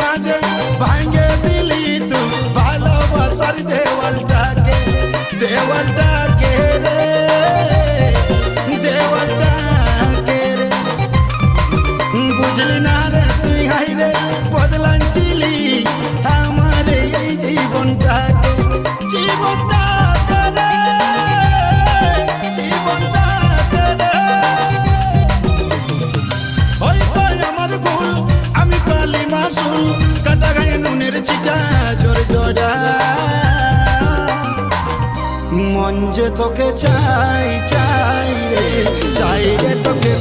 মাঝে ভাঙে দিলি তুই ভালোবাসার দেওয়ালটাকে দেওয়ালটাকে রে দেওয়ালটাকে রে বুঝলি না রে তুই হাই রে বদলাচ্ছিলি আমার এই জীবনটাকে জীবনটাকে রে জীবনটাকে রে হয়তো আমার ভুল আমি পালি মাসুল কাটা গায়ে নুনের চিটা জোর জোড়া মন যে তোকে চাই চাই রে তোকে